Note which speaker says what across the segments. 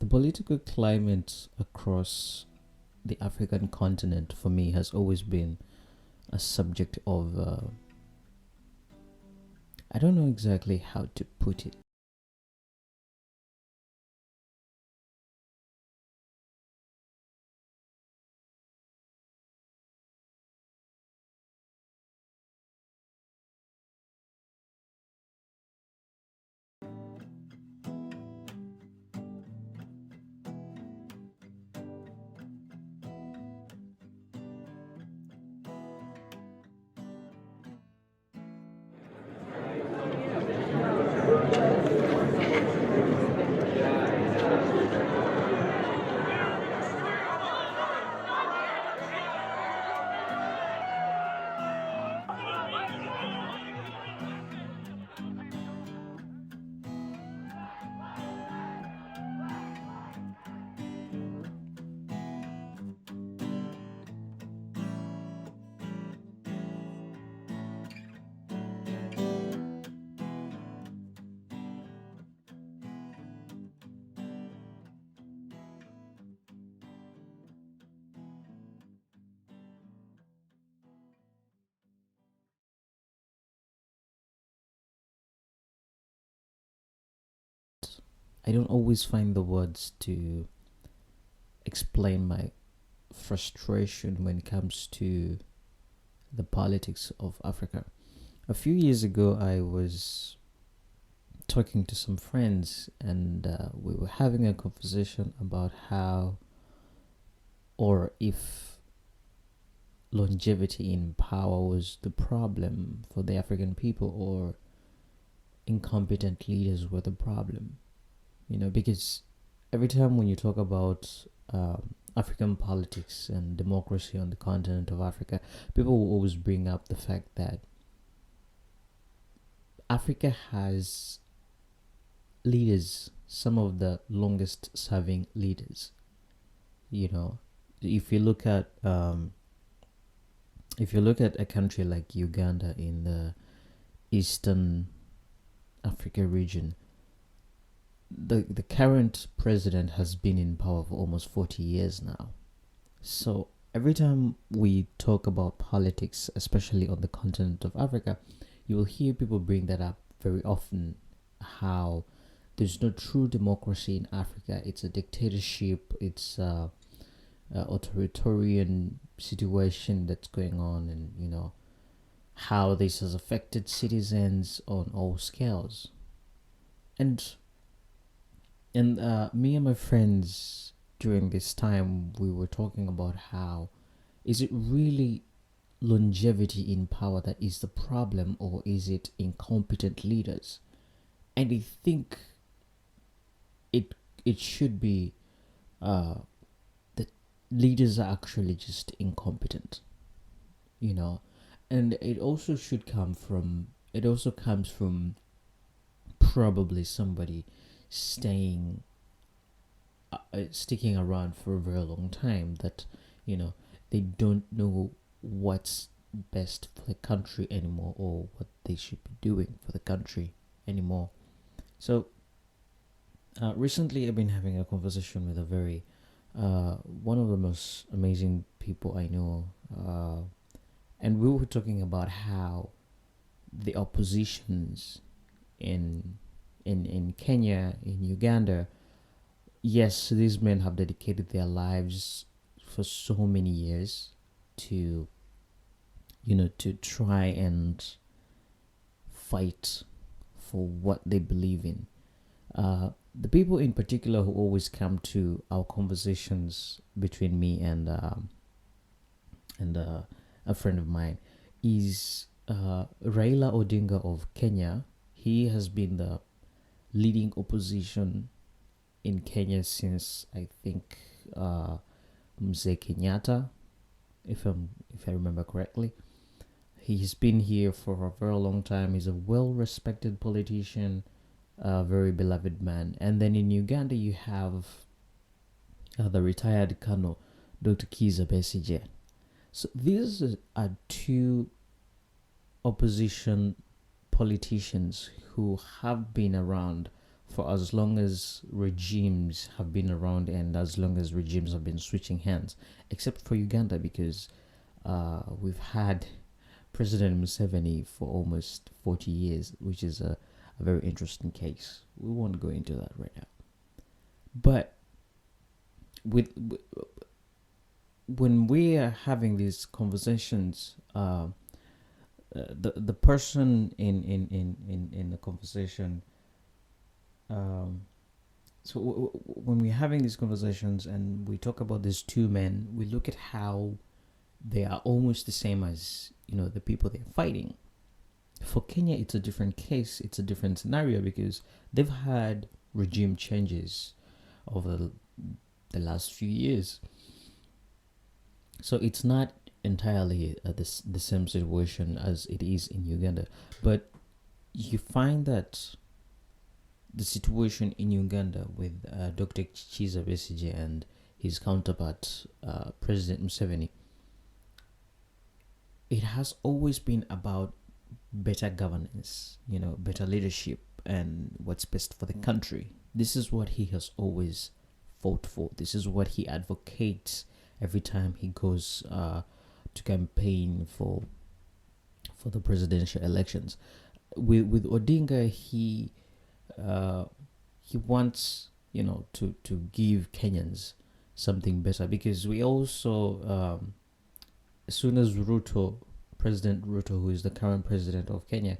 Speaker 1: The political climate across the African continent for me has always been a subject of, I don't know exactly how to put it. I don't always find the words to explain my frustration when it comes to the politics of Africa. A few years ago, I was talking to some friends, and we were having a conversation about how, or if longevity in power was the problem for the African people, or incompetent leaders were the problem. Because every time when you talk about African politics and democracy on the continent of Africa, people will always bring up the fact that Africa has leaders, some of the longest serving leaders. If you look at a country like Uganda in the Eastern Africa region, the current president has been in power for almost 40 years now. So every time we talk about politics, especially on the continent of Africa, you will hear people bring that up very often, how there's no true democracy in Africa. It's a dictatorship, it's a authoritarian situation that's going on, and how this has affected citizens on all scales. And me and my friends during this time, we were talking about how, is it really longevity in power that is the problem, or is it incompetent leaders? And I think it should be that leaders are actually just incompetent, and it also comes from probably somebody sticking around for a very long time, that they don't know what's best for the country anymore, or what they should be doing for the country anymore. So recently I've been having a conversation with a very one of the most amazing people I know, and we were talking about how the oppositions in Kenya, in Uganda, yes, these men have dedicated their lives for so many years to to try and fight for what they believe in. The people in particular who always come to our conversations between me and a friend of mine is Raila Odinga of Kenya. He has been the leading opposition in Kenya since, I think, Mzee Kenyatta, if I remember correctly. He's been here for a very long time. He's a well-respected politician, a very beloved man. And then in Uganda, you have the retired Colonel, Dr. Kiza Besigye. So these are two opposition politicians who have been around for as long as regimes have been around and as long as regimes have been switching hands, except for Uganda, because we've had President Museveni for almost 40 years, which is a very interesting case. We won't go into that right now. But with when we are having these conversations, the person in the conversation, when we're having these conversations and we talk about these two men, we look at how they are almost the same as the people they're fighting. For Kenya, it's a different case. It's a different scenario because they've had regime changes over the last few years. So it's not entirely the same situation as it is in Uganda. But you find that the situation in Uganda with Dr. Chiza Besigye and his counterpart, President Museveni, it has always been about better governance, better leadership, and what's best for the country. This is what he has always fought for. This is what he advocates every time he goes to campaign for the presidential elections. With Odinga, he wants to give Kenyans something better, because we also as soon as President Ruto, who is the current president of Kenya,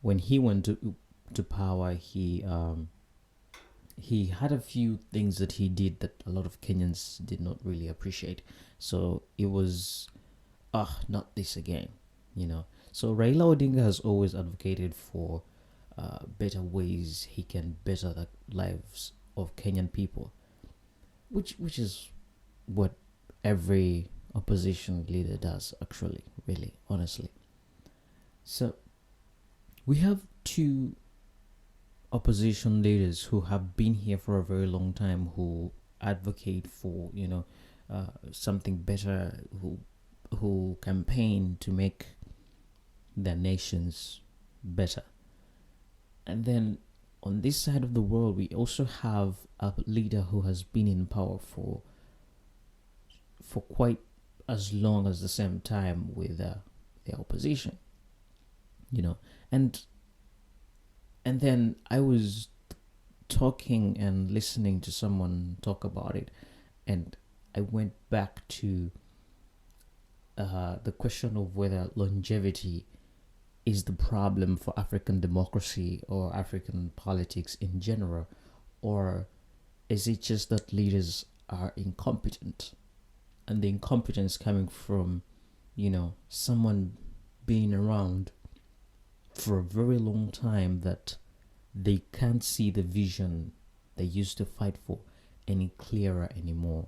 Speaker 1: when he went to power, he had a few things that he did that a lot of Kenyans did not really appreciate. So it was, not this again, So Raila Odinga has always advocated for better ways he can better the lives of Kenyan people, which is what every opposition leader does, actually, really, honestly. So we have two opposition leaders who have been here for a very long time, who advocate for something better, who campaign to make their nations better. And then on this side of the world, we also have a leader who has been in power for quite as long as the same time with the opposition, and then I was talking and listening to someone talk about it, and I went back to the question of whether longevity is the problem for African democracy or African politics in general, or is it just that leaders are incompetent? And the incompetence coming from, someone being around for a very long time, that they can't see the vision they used to fight for any clearer anymore.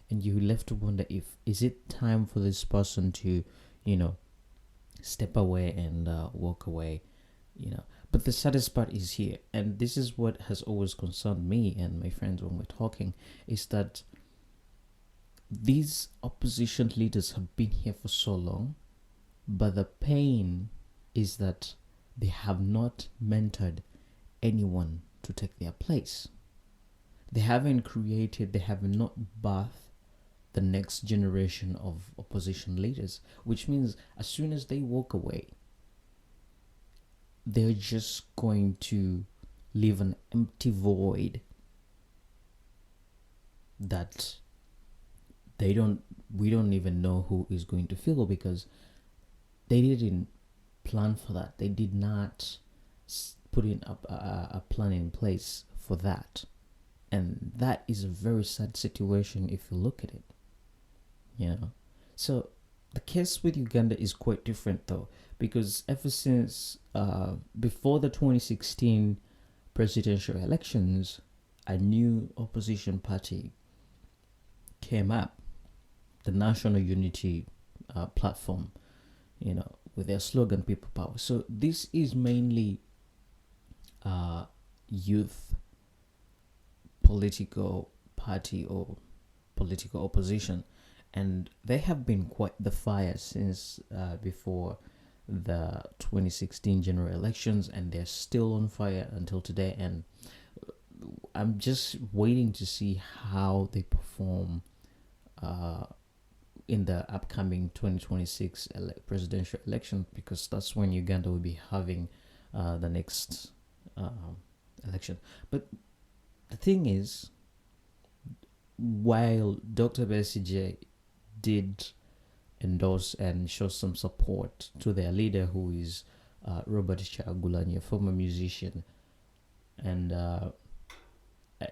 Speaker 1: And you left to wonder, is it time for this person to, step away and walk away, But the saddest part is here, and this is what has always concerned me and my friends when we're talking, is that these opposition leaders have been here for so long, but the pain is that they have not mentored anyone to take their place. They have not birthed the next generation of opposition leaders, which means as soon as they walk away, they're just going to leave an empty void that we don't even know who is going to fill, because they didn't plan for that. They did not put in a plan in place for that. And that is a very sad situation if you look at it. So the case with Uganda is quite different though, because ever since before the 2016 presidential elections, a new opposition party came up, the National Unity Platform, with their slogan "People Power." So this is mainly youth political party or political opposition, and they have been quite the fire since before the 2016 general elections, and they're still on fire until today. And I'm just waiting to see how they perform in the upcoming 2026 presidential election, because that's when Uganda will be having the next election. But the thing is, while Dr. Besigye did endorse and show some support to their leader, who is Robert Chagulanyi, a former musician, and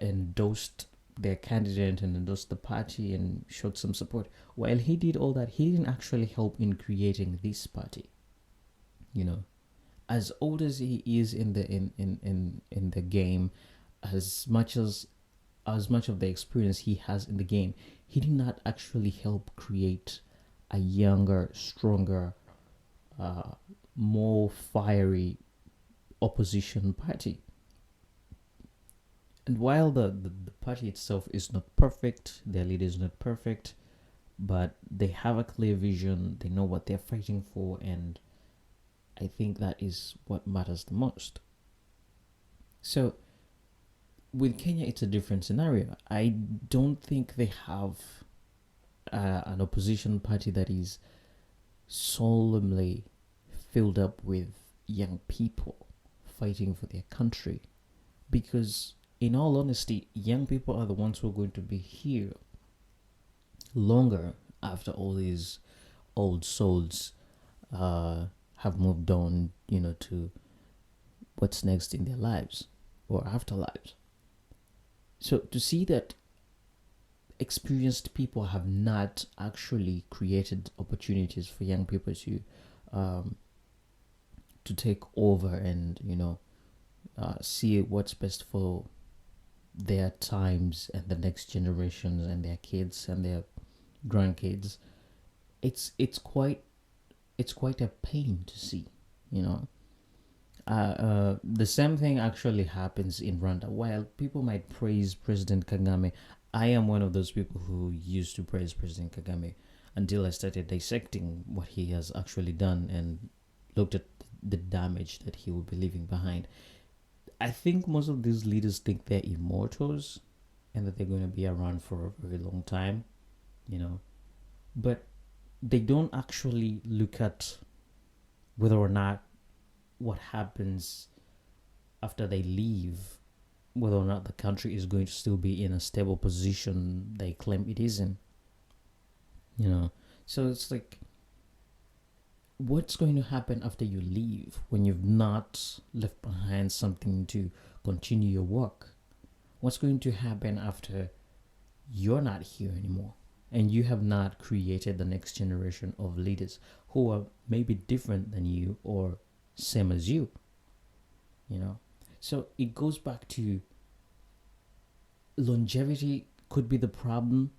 Speaker 1: endorsed their candidate and endorsed the party and showed some support. While he did all that, he didn't actually help in creating this party. You know, as old as he is in the game, as much of the experience he has in the game, he did not actually help create a younger, stronger, more fiery opposition party. And while the party itself is not perfect, their leader is not perfect, but they have a clear vision, they know what they're fighting for, and I think that is what matters the most. So with Kenya, it's a different scenario. I don't think they have an opposition party that is solemnly filled up with young people fighting for their country, because in all honesty, young people are the ones who are going to be here longer after all these old souls have moved on, to what's next in their lives or afterlives. So to see that experienced people have not actually created opportunities for young people to take over and see what's best for their times and the next generations and their kids and their grandkids, it's quite a pain to see. The same thing actually happens in Rwanda. While people might praise President Kagame, I am one of those people who used to praise President Kagame until I started dissecting what he has actually done and looked at the damage that he will be leaving behind. I think most of these leaders think they're immortals and that they're going to be around for a very long time, but they don't actually look at whether or not what happens after they leave, whether or not the country is going to still be in a stable position they claim it is in. So it's like, what's going to happen after you leave when you've not left behind something to continue your work? What's going to happen after you're not here anymore and you have not created the next generation of leaders who are maybe different than you or same as you? So it goes back to longevity could be the problem,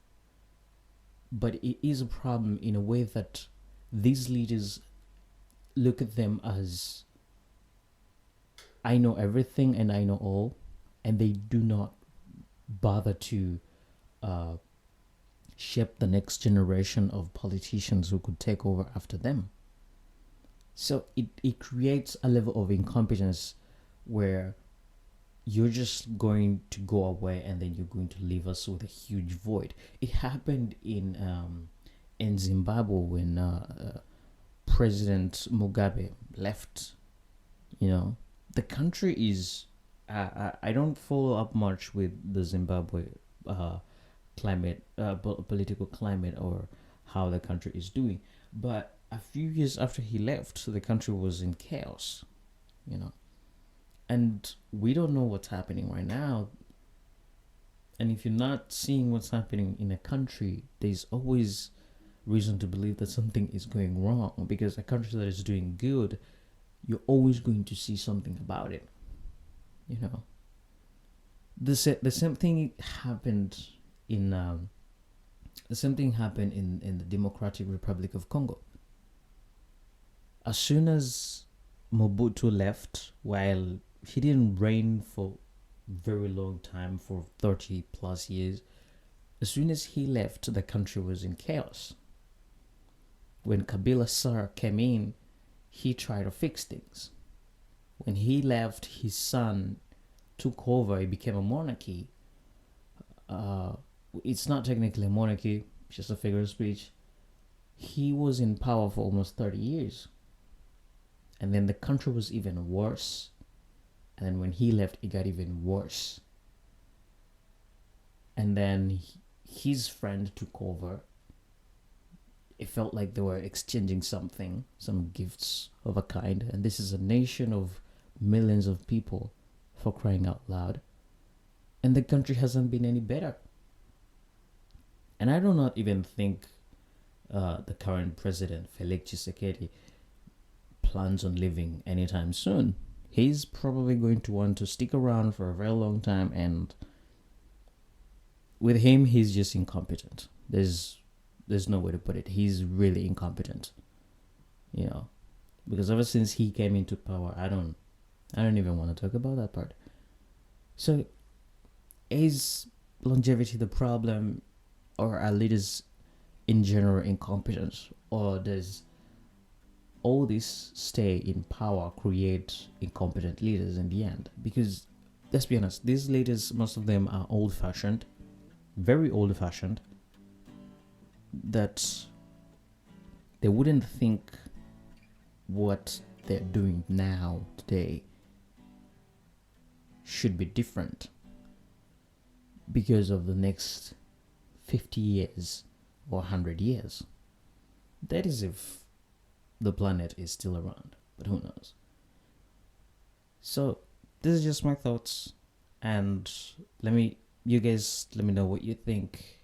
Speaker 1: but it is a problem in a way that these leaders look at them as, I know everything and I know all, and they do not bother to shape the next generation of politicians who could take over after them. So it creates a level of incompetence where you're just going to go away and then you're going to leave us with a huge void. It happened in Zimbabwe when President Mugabe left. The country is, I don't follow up much with the Zimbabwe climate, political climate, or how the country is doing, but a few years after he left, the country was in chaos, and we don't know what's happening right now. And if you're not seeing what's happening in a country, there's always reason to believe that something is going wrong, because a country that is doing good, you're always going to see something about it. The same thing happened in the Democratic Republic of Congo. As soon as Mobutu left, while he didn't reign for very long time, for 30 plus years, as soon as he left, the country was in chaos. When Kabila Sir came in, he tried to fix things. When he left, his son took over, it became a monarchy. Uh, it's not technically a monarchy, it's just a figure of speech. He was in power for almost 30 years. And then the country was even worse. And then when he left, it got even worse. And then his friend took over. It felt like they were exchanging something, some gifts of a kind. And this is a nation of millions of people, for crying out loud. And the country hasn't been any better. And I do not even think the current president, Felix Tshisekedi, plans on leaving anytime soon. He's probably going to want to stick around for a very long time, and with him, he's just incompetent. There's no way to put it. He's really incompetent. You know, because ever since he came into power, I don't even want to talk about that part. So, is longevity the problem, or are leaders in general incompetent, or does all this stay in power create incompetent leaders in the end? Because let's be honest, these leaders, most of them are old-fashioned, very old-fashioned, that they wouldn't think what they're doing now today should be different because of the next 50 years or 100 years. That is if the planet is still around, but who knows? So this is just my thoughts, and you guys let me know what you think